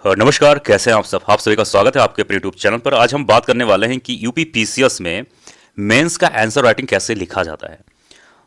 नमस्कार, कैसे हैं आप सब। आप सभी का स्वागत है आपके अपने यूट्यूब चैनल पर। आज हम बात करने वाले हैं कि यूपी पीसीएस में मेंस का आंसर राइटिंग कैसे लिखा जाता है।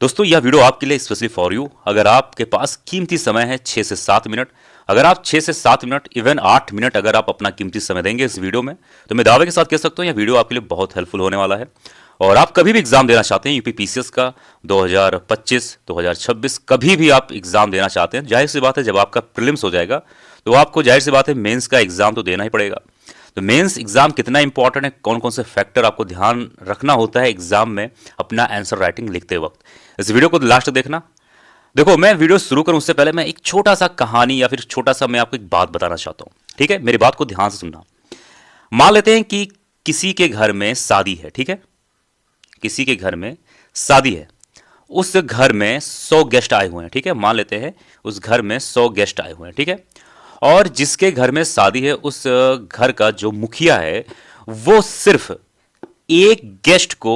दोस्तों, यह वीडियो आपके लिए स्पेशली फॉर यू। अगर आपके पास कीमती समय है 6 से 7 मिनट, अगर आप 6 से 7 मिनट इवन 8 मिनट अगर आप अपना कीमती समय देंगे इस वीडियो में, तो मैं दावे के साथ कह सकता हूँ यह वीडियो आपके लिए बहुत हेल्पफुल होने वाला है। और आप कभी भी एग्जाम देना चाहते हैं यूपी पीसीएस का 2025 2026, कभी भी आप एग्जाम देना चाहते हैं, जाहिर सी बात है जब आपका प्रीलिम्स हो जाएगा तो आपको जाहिर सी बात है मेंस का एग्जाम तो देना ही पड़ेगा। तो मेंस एग्जाम कितना इंपॉर्टेंट है, कौन कौन से फैक्टर आपको ध्यान रखना होता है एग्जाम में अपना आंसर राइटिंग लिखते वक्त, इस वीडियो को लास्ट तक देखना। देखो, मैं वीडियो शुरू करूं उससे पहले मैं एक छोटा सा कहानी या फिर छोटा सा मैं आपको एक बात बताना चाहता हूं। ठीक है, मेरी बात को ध्यान से सुनना। मान लेते हैं कि किसी के घर में शादी है। ठीक है, किसी के घर में शादी है, उस घर में 100 गेस्ट आए हुए हैं। ठीक है, मान लेते हैं उस घर में 100 गेस्ट आए हुए हैं। ठीक है, और जिसके घर में शादी है उस घर का जो मुखिया है वो सिर्फ एक गेस्ट को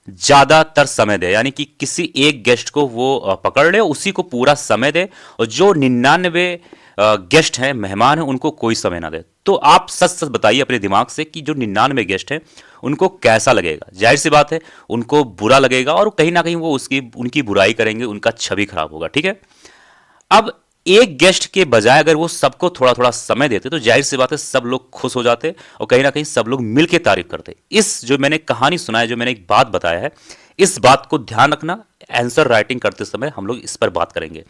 ज्यादातर समय दे, यानी कि किसी एक गेस्ट को वो पकड़ ले, उसी को पूरा समय दे, और जो 99 गेस्ट हैं, मेहमान हैं, उनको कोई समय ना दे। तो आप सच सच बताइए अपने दिमाग से कि जो 99 गेस्ट हैं उनको कैसा लगेगा। जाहिर सी बात है उनको बुरा लगेगा और कहीं ना कहीं वो उनकी बुराई करेंगे, उनका छवि खराब होगा। ठीक है, अब एक गेस्ट के बजाय अगर वो सबको थोड़ा थोड़ा समय देते तो जाहिर सी बात है सब लोग खुश हो जाते और कहीं ना कहीं सब लोग मिलकर तारीफ करते। इस जो मैंने कहानी सुनाई, जो मैंने एक बात बताया है, इस बात को ध्यान रखना। आंसर राइटिंग करते समय हम लोग इस पर बात करेंगे,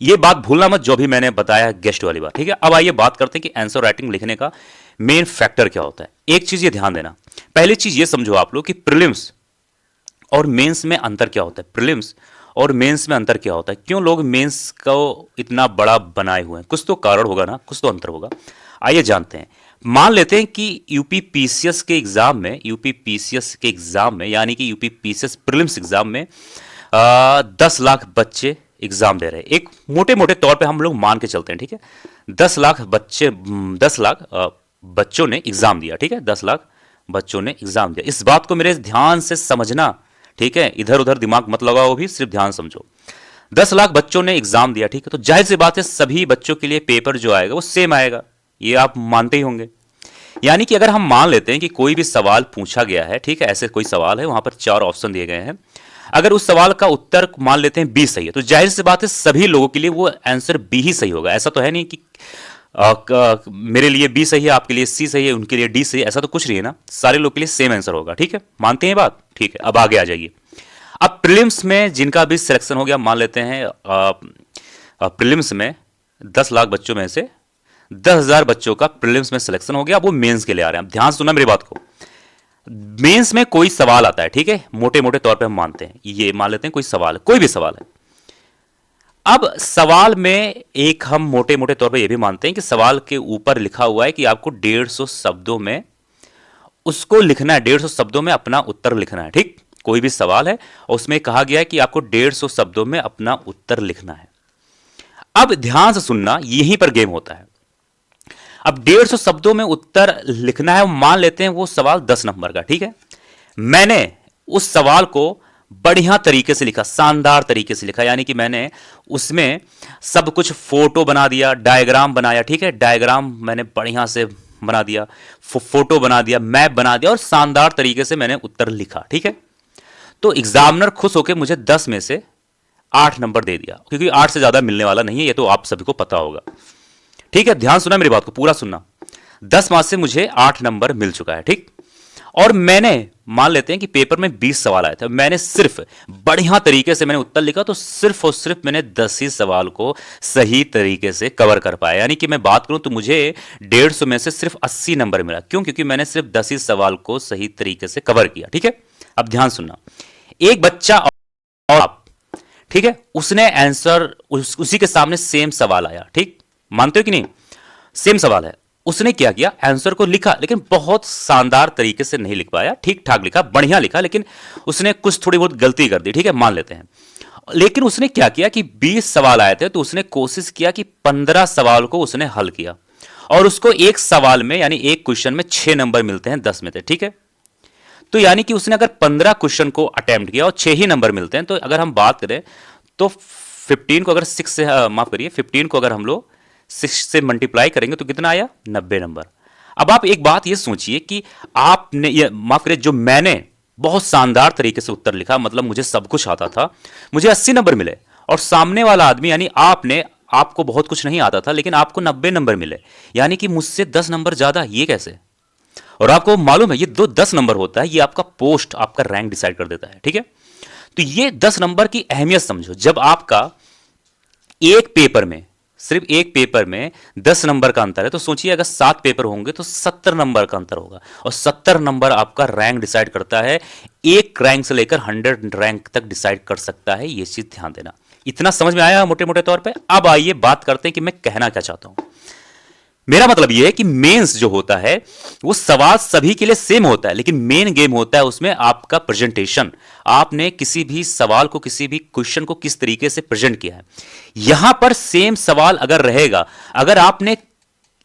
ये बात भूलना मत जो भी मैंने बताया है गेस्ट वाली बात। ठीक है, अब आइए बात करते हैं कि आंसर राइटिंग लिखने का मेन फैक्टर क्या होता है। एक चीज ये ध्यान देना, पहली चीज ये समझो आप लोग कि प्रीलिम्स और मेंस में अंतर क्या होता है। प्रीलिम्स और मेंस में अंतर क्या होता है, क्यों लोग मेंस को इतना बड़ा बनाए हुए हैं, कुछ तो कारण होगा ना, कुछ तो अंतर होगा। आइए जानते हैं। मान लेते हैं कि यूपी पीसीएस के एग्जाम में, यानी कि यूपी पीसीएस प्रीलिम्स एग्जाम में 10 लाख बच्चे एग्जाम दे रहे हैं। एक मोटे मोटे तौर पे हम लोग मान के चलते हैं। ठीक है, 10 लाख बच्चे, 10 लाख बच्चों ने एग्जाम दिया। ठीक है, 10 लाख बच्चों ने एग्जाम दिया। इस बात को मेरे ध्यान से समझना। ठीक है, इधर उधर दिमाग मत लगाओ, भी सिर्फ ध्यान समझो। 10 लाख बच्चों ने एग्जाम दिया। ठीक है, तो जाहिर सी बात है सभी बच्चों के लिए पेपर जो आएगा वो सेम आएगा, ये आप मानते ही होंगे। यानी कि अगर हम मान लेते हैं कि कोई भी सवाल पूछा गया है, ठीक है, ऐसे कोई सवाल है, वहां पर 4 ऑप्शन दिए गए हैं, अगर उस सवाल का उत्तर मान लेते हैं बी सही है, तो जाहिर सी बात है सभी लोगों के लिए वो आंसर बी ही सही होगा। ऐसा तो है नहीं कि मेरे लिए बी सही है, आपके लिए सी सही है, उनके लिए डी सही है, ऐसा तो कुछ नहीं है ना, सारे लोग के लिए सेम आंसर होगा। ठीक है, मानते हैं बात। ठीक है, अब आगे आ जाइए। अब प्रीलिम्स में जिनका भी सिलेक्शन हो गया, मान लेते हैं प्रीलिम्स में 10 लाख बच्चों में से 10,000 बच्चों का प्रीलिम्स में सिलेक्शन हो गया, अब वो मेंस के लिए आ रहे हैं। अब ध्यान सुनना मेरी बात को। मेंस में कोई सवाल आता है, ठीक है, मोटे मोटे तौर पे हम मानते हैं, ये मान लेते हैं कोई सवाल है, कोई भी सवाल है। अब सवाल में एक हम मोटे मोटे तौर पे ये भी मानते हैं कि सवाल के ऊपर लिखा हुआ है कि आपको 150 शब्दों में उसको लिखना है, 150 शब्दों में अपना उत्तर लिखना है। ठीक, कोई भी सवाल है और उसमें कहा गया है कि आपको 150 शब्दों में अपना उत्तर लिखना है। अब ध्यान से सुनना, यहीं पर गेम होता है। अब 150 शब्दों में उत्तर लिखना है, मान लेते हैं वो सवाल 10 नंबर का। ठीक है, मैंने उस सवाल को बढ़िया तरीके से लिखा, शानदार तरीके से लिखा, यानी कि मैंने उसमें सब कुछ फोटो बना दिया, डायग्राम बनाया। ठीक है, डायग्राम मैंने बढ़िया से बना दिया, फोटो बना दिया, मैप बना दिया और शानदार तरीके से मैंने उत्तर लिखा। ठीक है, तो एग्जामिनर खुश होकर मुझे 10 में से 8 नंबर दे दिया, क्योंकि 8 से ज्यादा मिलने वाला नहीं है, ये तो आप सभी को पता होगा। ठीक है, ध्यान सुना मेरी बात को, पूरा सुनना। 10 मार्क्स से मुझे 8 नंबर मिल चुका है। ठीक, और मैंने मान लेते हैं कि पेपर में 20 सवाल आए थे, मैंने सिर्फ बढ़िया तरीके से मैंने उत्तर लिखा, तो सिर्फ और सिर्फ मैंने 10 ही सवाल को सही तरीके से कवर कर पाया। यानी कि मैं बात करूं तो मुझे 150 में से सिर्फ 80 नंबर मिला। क्यों? क्योंकि मैंने सिर्फ 10 ही सवाल को सही तरीके से कवर किया। ठीक है, अब ध्यान सुनना। एक बच्चा और आप, ठीक है, उसने आंसर उसी के सामने सेम सवाल आया। ठीक, मानते हो कि नहीं, सेम सवाल है, उसने क्या किया, आंसर को लिखा, लेकिन बहुत शानदार तरीके से नहीं लिख पाया, ठीक ठाक लिखा, बढ़िया लिखा, लेकिन उसने कुछ थोड़ी बहुत गलती कर दी। ठीक है, मान लेते हैं। लेकिन उसने क्या किया कि 20 सवाल आए थे, तो उसने कोशिश किया कि 15 सवाल को उसने हल किया, और उसको एक सवाल में यानी एक क्वेश्चन में 6 नंबर मिलते हैं 10 में से। ठीक है, तो यानी कि उसने अगर 15 क्वेश्चन को अटेम्प्ट किया और 6 ही नंबर मिलते हैं, तो अगर हम बात करें तो 15 को अगर 6 से माफ करिए, 15 को अगर हम लोग 6 से मल्टीप्लाई करेंगे तो कितना आया? 90 नंबर। अब आप एक बात ये सोचिए कि आपने ये माफ करिए, जो मैंने बहुत शानदार तरीके से उत्तर लिखा, मतलब मुझे सब कुछ आता था, मुझे 80 नंबर मिले, और सामने वाला आदमी यानी आपने, आपको बहुत कुछ नहीं आता था लेकिन आपको 90 नंबर मिले, यानी कि मुझसे 10 नंबर ज्यादा। ये कैसे? और आपको मालूम है ये 10 नंबर होता है, ये आपका पोस्ट, आपका रैंक डिसाइड कर देता है। ठीक है, तो ये 10 नंबर की अहमियत समझो। जब आपका एक पेपर में, सिर्फ एक पेपर में 10 नंबर का अंतर है, तो सोचिए अगर 7 पेपर होंगे तो 70 नंबर का अंतर होगा, और 70 नंबर आपका रैंक डिसाइड करता है। एक रैंक से लेकर 100 रैंक तक डिसाइड कर सकता है। ये चीज ध्यान देना। इतना समझ में आया मोटे मोटे तौर पे? अब आइए बात करते हैं कि मैं कहना क्या चाहता हूं। मेरा मतलब यह है कि मेंस जो होता है वो सवाल सभी के लिए सेम होता है, लेकिन मेन गेम होता है उसमें आपका प्रेजेंटेशन। आपने किसी भी सवाल को, किसी भी क्वेश्चन को किस तरीके से प्रेजेंट किया है। यहां पर सेम सवाल अगर रहेगा, अगर आपने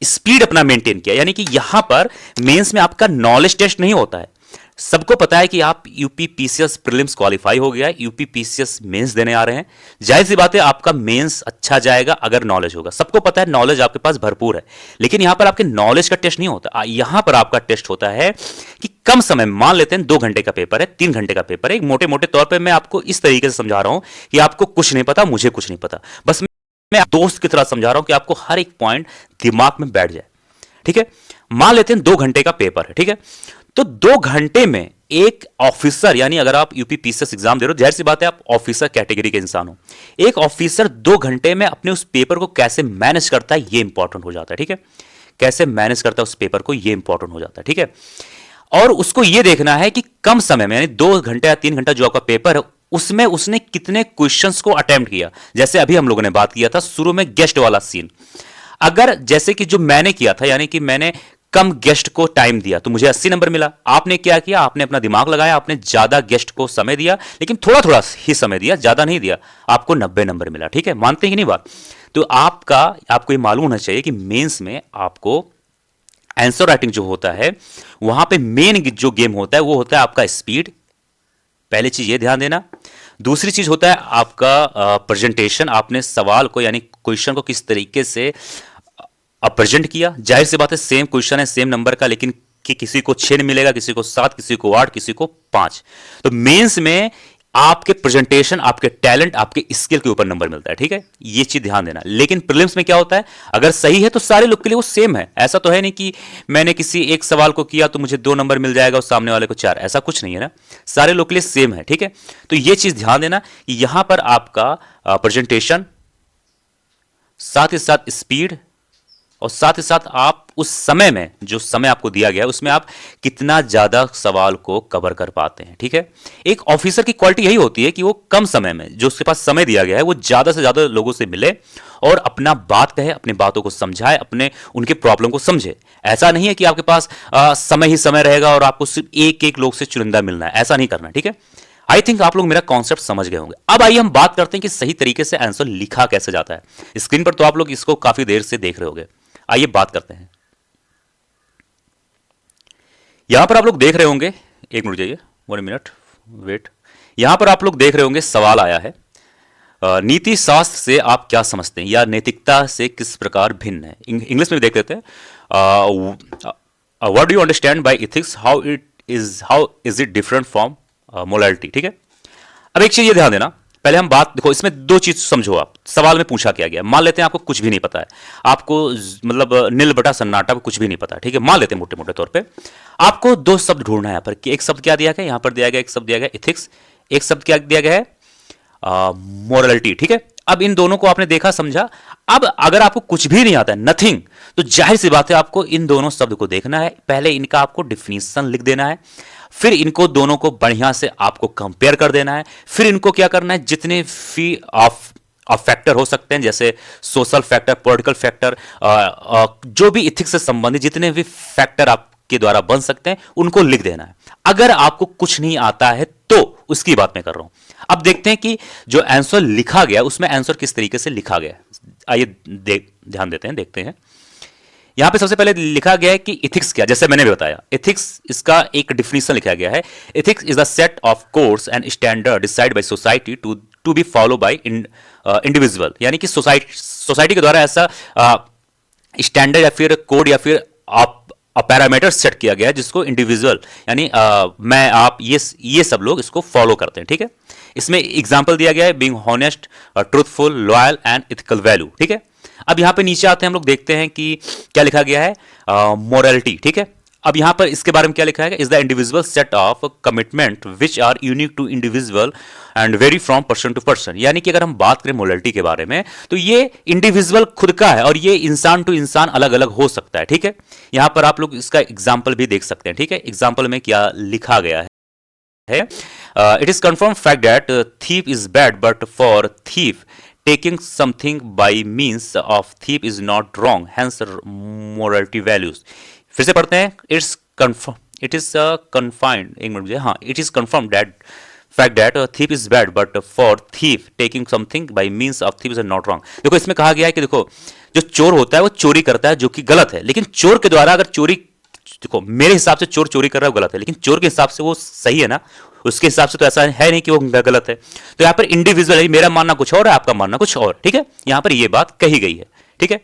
स्पीड अपना मेंटेन किया, यानी कि यहां पर मेंस में आपका नॉलेज टेस्ट नहीं होता है। सबको पता है कि आप यूपी पीसीएस प्रीलिम्स क्वालिफाई हो गया है, यूपी पीसीएस मेंस देने आ रहे हैं। जाहिर सी बात है आपका मेंस अच्छा जाएगा अगर नॉलेज होगा। सबको पता है नॉलेज आपके पास भरपूर है, लेकिन यहां पर आपके नॉलेज का टेस्ट नहीं होता। यहां पर आपका टेस्ट होता है कि कम समय, मान लेते हैं 2 घंटे का पेपर है, 3 घंटे का पेपर है, मोटे मोटे तौर पर मैं आपको इस तरीके से समझा रहा हूं कि आपको कुछ नहीं पता, मुझे कुछ नहीं पता, बस मैं दोस्त की तरह समझा रहा हूं कि आपको हर एक पॉइंट दिमाग में बैठ जाए। ठीक है, मान लेते हैं 2 घंटे का पेपर है। ठीक है, तो 2 घंटे में एक ऑफिसर, यानी अगर आप यूपी पीसीएस एग्जाम दे रहे हो, जाहिर सी बात है आप ऑफिसर कैटेगरी के इंसान हो, एक ऑफिसर 2 घंटे में अपने उस पेपर को कैसे मैनेज करता है ये इंपॉर्टेंट हो जाता है। ठीक है, कैसे मैनेज करता है उस पेपर को, ये इंपॉर्टेंट हो जाता है। ठीक है, और उसको ये देखना है कि कम समय में, यानी 2 घंटे या 3 घंटा जो आपका पेपर है, उसमें उसने कितने क्वेश्चंस को अटेम्प्ट किया। जैसे अभी हम लोगों ने बात किया था शुरू में गेस्ट वाला सीन, अगर जैसे कि जो मैंने किया था, यानी कि मैंने कम गेस्ट को टाइम दिया तो मुझे 80 नंबर मिला। आपने क्या किया, आपने अपना दिमाग लगाया, आपने ज्यादा गेस्ट को समय दिया, लेकिन थोड़ा थोड़ा ही समय दिया, ज्यादा नहीं दिया, आपको 90 नंबर मिला। ठीक है, मानते हैं कि नहीं बात? तो आपको ये मालूम होना चाहिए कि मेंस में आपको आंसर राइटिंग जो होता है, वहां पे मेन जो गेम होता है वो होता है आपका स्पीड। पहली चीज ये ध्यान देना। दूसरी चीज होता है आपका प्रेजेंटेशन। आपने सवाल को, यानी क्वेश्चन को किस तरीके से प्रेजेंट किया। जाहिर सी बात है सेम क्वेश्चन है, सेम नंबर का, लेकिन कि किसी को 6 मिलेगा, किसी को 7, किसी को 8, किसी को 5। तो मेंस में आपके प्रेजेंटेशन, आपके टैलेंट, आपके स्किल के ऊपर नंबर मिलता है। ठीक है, ये चीज ध्यान देना। लेकिन प्रीलिम्स में क्या होता है, अगर सही है तो सारे लोग के लिए वो सेम है। ऐसा तो है नहीं कि मैंने किसी एक सवाल को किया तो मुझे 2 नंबर मिल जाएगा और सामने वाले को 4, ऐसा कुछ नहीं है ना, सारे लोग के लिए सेम है। ठीक है, तो ये चीज ध्यान देना कि यहां पर आपका प्रेजेंटेशन, साथ ही साथ स्पीड, और साथ ही साथ आप उस समय में, जो समय आपको दिया गया है उसमें आप कितना ज्यादा सवाल को कवर कर पाते हैं। ठीक है, एक ऑफिसर की क्वालिटी यही होती है कि वो कम समय में, जो उसके पास समय दिया गया है, वो ज्यादा से ज्यादा लोगों से मिले और अपना बात कहे, अपनी बातों को समझाए, अपने उनके प्रॉब्लम को समझे। ऐसा नहीं है कि आपके पास समय ही समय रहेगा और आपको सिर्फ एक एक लोग से चुनिंदा मिलना है, ऐसा नहीं करना। ठीक है, आई थिंक आप लोग मेरा कॉन्सेप्ट समझ गए होंगे। अब आइए हम बात करते हैं कि सही तरीके से आंसर लिखा कैसे जाता है। स्क्रीन पर तो आप लोग इसको काफी देर से देख रहे होंगे। आइए बात करते हैं। यहां पर आप लोग देख रहे होंगे, एक मिनट जाइए, 1 मिनट वेट। यहां पर आप लोग देख रहे होंगे सवाल आया है, नीति शास्त्र से आप क्या समझते हैं, या नैतिकता से किस प्रकार भिन्न है। इंग्लिश में भी देख लेते हैं। What do you understand by ethics, how is it different from morality. ठीक है, अब एक चीज ये ध्यान देना, पहले हम बात देखो, इसमें 2 चीज समझो। आप सवाल में पूछा क्या गया, मान लेते हैं आपको कुछ भी नहीं पता है, आपको मतलब नील बटा सन्नाटा को कुछ भी नहीं पता है। ठीक है, मान लेते हैं मोटे मोटे तौर पे आपको 2 शब्द ढूंढना है यहाँ पर, कि एक शब्द क्या दिया गया, यहां पर दिया गया एक शब्द दिया गया एथिक्स, एक शब्द क्या दिया गया है, मोरालिटी। ठीक है, अब इन दोनों को आपने देखा, समझा। अब अगर आपको कुछ भी नहीं आता है, नथिंग, तो जाहिर सी बात है आपको इन दोनों शब्द को देखना है। पहले इनका आपको डिफिनीशन लिख देना है, फिर इनको दोनों को बढ़िया से आपको कंपेयर कर देना है, फिर इनको क्या करना है, जितने भी ऑफ फैक्टर हो सकते हैं, जैसे सोशल फैक्टर, पॉलिटिकल फैक्टर, जो भी इथिक्स से संबंधित जितने भी फैक्टर आपके द्वारा बन सकते हैं, उनको लिख देना है। अगर आपको कुछ नहीं आता है तो उसकी बात मैं कर रहा हूं। अब देखते हैं कि जो आंसर लिखा गया उसमें आंसर किस तरीके से लिखा गया। आइए ध्यान देते हैं, देखते हैं। यहां पे सबसे पहले लिखा गया है कि इथिक्स क्या, जैसे मैंने भी बताया, इथिक्स, इसका एक डिफिनीशन लिखा गया है। Ethics is the set of course and standard decide by society to be follow by individual, यानी कि सोसाइटी के द्वारा ऐसा स्टैंडर्ड या फिर कोड या फिर आप पैरामीटर सेट किया गया है जिसको इंडिविजुअल यानी मैं आप ये सब लोग इसको फॉलो करते हैं, ठीक है। इसमें एग्जांपल दिया गया है being honest, truthful, loyal and ethical value, ठीक है। अब यहां पे नीचे आते हैं, हम लोग देखते हैं कि क्या लिखा गया है, मोरालिटी, ठीक है। अब यहां पर इसके बारे में क्या लिखा है, is the individual set of commitment which are unique to individual and vary from person to person. यानी कि अगर हम बात करें मोरालिटी के बारे में तो ये इंडिविजुअल खुद का है और ये इंसान टू इंसान अलग अलग हो सकता है, ठीक है। यहां पर आप लोग इसका एग्जाम्पल भी देख सकते हैं, ठीक है। एग्जाम्पल में क्या लिखा गया है, it is confirm fact that thief is bad but for thief taking something by means of thief is not wrong, hence morality values। फिर से पढ़ते हैं, it is confined, एक मिनट मुझे, हाँ, it is confirmed that fact that thief is bad but for thief taking something by means of thief is not wrong। देखो इसमें कहा गया है कि देखो जो चोर होता है वो चोरी करता है जो कि गलत है, लेकिन चोर के द्वारा अगर चोरी, देखो मेरे हिसाब से चोर चोरी कर रहा है वो गलत है, लेकिन चोर के हिसाब से वो सही है ना, उसके हिसाब से तो ऐसा है नहीं कि वो गलत है। तो यहां पर इंडिविजुअल है, मेरा मानना कुछ और है, आपका मानना कुछ और, ठीक है। यहां पर ये बात कही गई है, ठीक है।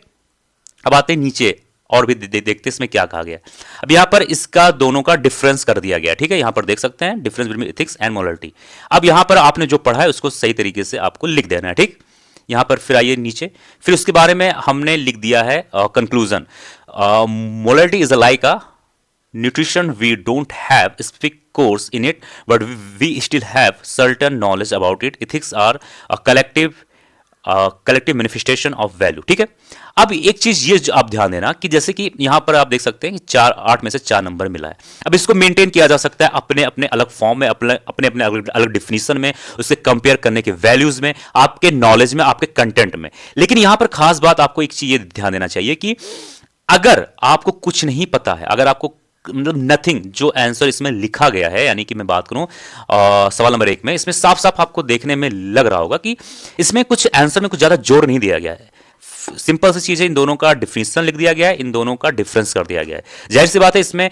अब आते हैं नीचे और भी देखते इसमें क्या कहा गया। अब यहां पर इसका दोनों का डिफरेंस कर दिया गया, ठीक है। यहां पर देख सकते हैं difference between ethics and morality. अब यहां पर आपने जो पढ़ा है उसको सही तरीके से आपको लिख देना है, ठीक। यहां पर फिर आइए नीचे, फिर उसके बारे में हमने लिख दिया है conclusion, morality is like a nutrition, we don't have specific course in it but we still have certain knowledge about it। ethics are a collective manifestation of value, ठीक है। अब एक चीज ये जो आप ध्यान देना कि जैसे कि यहां पर आप देख सकते हैं कि 8 में से 4 नंबर मिला है। अब इसको मेंटेन किया जा सकता है अपने अपने अलग फॉर्म में, अपने अपने अलग डिफिनीशन में, उससे कंपेयर करने के वैल्यूज में, आपके नॉलेज में, आपके कंटेंट में। लेकिन यहां पर खास बात आपको एक चीज ये ध्यान देना चाहिए कि अगर आपको कुछ नहीं पता है, अगर आपको मतलब नथिंग, जो आंसर इसमें लिखा गया है, यानी कि मैं बात करूं सवाल नंबर 1 में, इसमें साफ साफ आपको देखने में लग रहा होगा कि इसमें कुछ आंसर में कुछ ज्यादा जोर नहीं दिया गया है। सिंपल सी चीज है, इन दोनों का डिफिनेशन लिख दिया गया है, इन दोनों का डिफरेंस कर दिया गया है। जाहिर सी बात है इसमें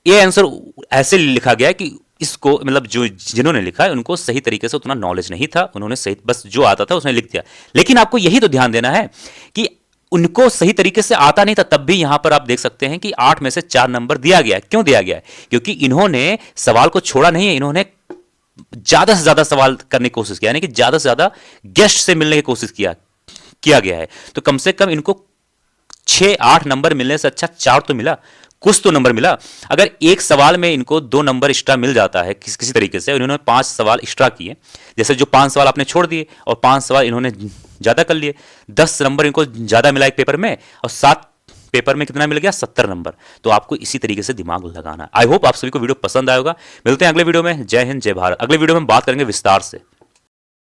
ये आंसर ऐसे लिखा गया है कि इसको मतलब जो जिन्होंने लिखा है उनको सही तरीके से उतना नॉलेज नहीं था, उन्होंने सही बस जो आता था उसने लिख दिया। लेकिन आपको यही तो ध्यान देना है कि उनको सही तरीके से आता नहीं था, तब भी यहां पर आप देख सकते हैं कि 8 में से 4 नंबर दिया गया है। क्यों दिया गया है? क्योंकि इन्होंने सवाल को छोड़ा नहीं है, इन्होंने ज्यादा से ज्यादा सवाल करने की कोशिश किया, यानी कि ज्यादा से ज्यादा गेस्ट से मिलने की कोशिश किया गया है। तो कम से कम इनको 6-8 नंबर मिलने से अच्छा 4 तो मिला, कुछ तो नंबर मिला। अगर एक सवाल में इनको 2 नंबर एक्स्ट्रा मिल जाता है किसी तरीके से, इन्होंने 5 सवाल एक्स्ट्रा किए, जैसे जो 5 सवाल आपने छोड़ दिए और 5 सवाल इन्होंने ज्यादा कर लिए, 10 नंबर इनको ज्यादा मिला एक पेपर में, और 7 पेपर में कितना मिल गया? 70 नंबर। तो आपको इसी तरीके से दिमाग लगाना है। आई होप आप सभी को वीडियो पसंद आएगा। मिलते हैं अगले वीडियो में। जय हिंद, जय भारत। अगले वीडियो में हम बात करेंगे विस्तार से।